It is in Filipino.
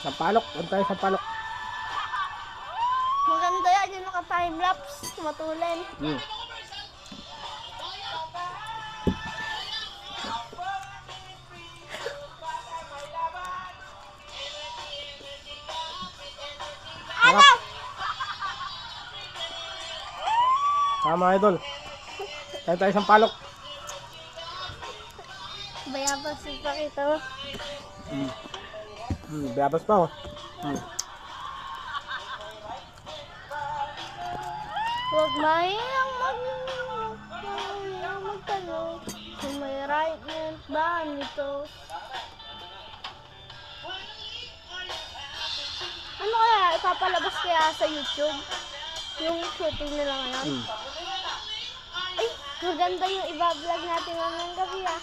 Sampalok. Doon tayo sampalok. Maganda yan, yung naka-timelapse, matulin. Hmm. Ano? Tama idol. Tayo sampalok. Bayabas yung pakita mo. Bayabas pa oh. Huwag mahiyang magtanong kung may right hand ba nito. Ano kaya ipapalabas kaya sa YouTube? Yung shooting nila ngayon? Ay, maganda yung iba-vlog natin ngayong gabi ah.